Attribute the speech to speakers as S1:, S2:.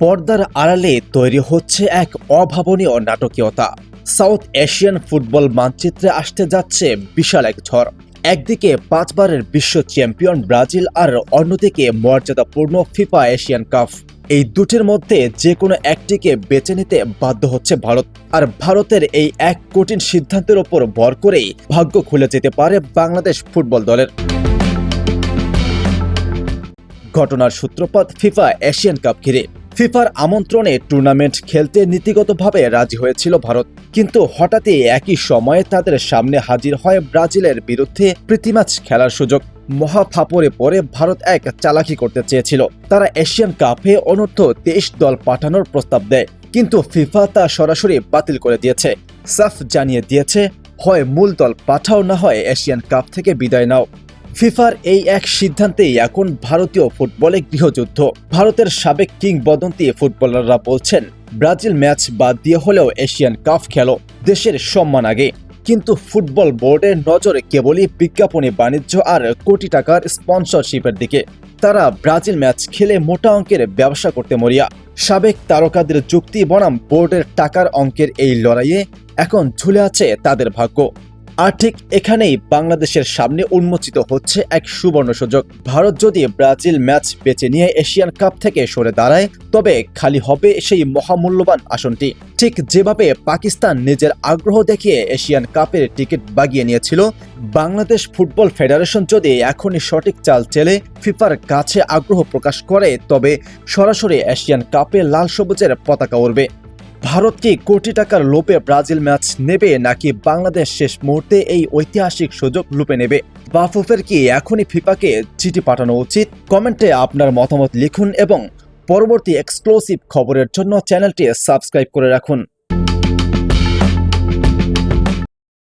S1: পর্দার আড়ালে তৈরি হচ্ছে এক অভাবনীয় নাটকীয়তা। সাউথ এশিয়ান ফুটবল মানচিত্রে আসতে যাচ্ছে বিশাল এক ঝড়। একদিকে 5 বারের বিশ্ব চ্যাম্পিয়ন ব্রাজিল, আর অন্যদিকে মর্যাদাপূর্ণ ফিফা এশিয়ান কাপ। এই দুটির মধ্যে যে কোনো একটিকে বেছে নিতে বাধ্য হচ্ছে ভারত। আর ভারতের এই এক কঠিন সিদ্ধান্তের ওপর ভর করেই ভাগ্য খুলে যেতে পারে বাংলাদেশ ফুটবল দলের। ঘটনার সূত্রপাত ফিফা এশিয়ান কাপ ঘিরে। ফিফার আমন্ত্রণে টুর্নামেন্ট খেলতে নীতিগতভাবে রাজি হয়েছিল ভারত, কিন্তু হঠাৎই একই সময়ে তাদের সামনে হাজির হয় ব্রাজিলের বিরুদ্ধে প্রীতি ম্যাচ খেলার সুযোগ। মহাফাপরে পরে ভারত এক চালাকি করতে চেয়েছিল। তারা এশিয়ান কাপে অনূর্ধ্ব 23 দল পাঠানোর প্রস্তাব দেয়, কিন্তু ফিফা তা সরাসরি বাতিল করে দিয়েছে। সাফ জানিয়ে দিয়েছে, হয় মূল দল পাঠাও, না হয় এশিয়ান কাপ থেকে বিদায় নাও। ফিফার এই এক সিদ্ধান্তেই এখন ভারতীয় ফুটবলে গৃহযুদ্ধ। ভারতের সাবেক কিংবদন্তি ফুটবলাররা বলছেন, ব্রাজিল ম্যাচ বাদ দিয়ে হলেও এশিয়ান কাপ খেলো, দেশের সম্মান আগে। কিন্তু ফুটবল বোর্ডের নজরে কেবলই বিজ্ঞাপনী বাণিজ্য আর কোটি টাকার স্পন্সরশিপের দিকে। তারা ব্রাজিল ম্যাচ খেলে মোটা অঙ্কের ব্যবসা করতে মরিয়া। সাবেক তারকাদের যুক্তি বনাম বোর্ডের টাকার অঙ্কের এই লড়াইয়ে এখন ঝুলে আছে তাদের ভাগ্য। আর ঠিক এখানেই বাংলাদেশের সামনে উন্মোচিত হচ্ছে এক সুবর্ণ সুযোগ। ভারত যদি ব্রাজিল ম্যাচ বেছে নিয়ে এশিয়ান কাপ থেকে সরে দাঁড়ায়, তবে খালি হবে সেই মহামূল্যবান আসনটি। ঠিক যেভাবে পাকিস্তান নিজের আগ্রহ দেখিয়ে এশিয়ান কাপের টিকিট বাগিয়ে নিয়েছিল, বাংলাদেশ ফুটবল ফেডারেশন যদি এখনই সঠিক চাল চেলে ফিফার কাছে আগ্রহ প্রকাশ করে, তবে সরাসরি এশিয়ান কাপে লাল সবুজের পতাকা উড়বে। ভারত কি কোটি টাকার লোপে ব্রাজিল ম্যাচ নেবে, নাকি বাংলাদেশ শেষ মুহূর্তে এই ঐতিহাসিক সুযোগ লুপে নেবে? বাফুফের কি এখনই ফিফাকে চিঠি পাঠানো উচিত? কমেন্টে আপনার মতামত লিখুন এবং পরবর্তী এক্সক্লুসিভ খবরের জন্য চ্যানেলটি সাবস্ক্রাইব করে রাখুন।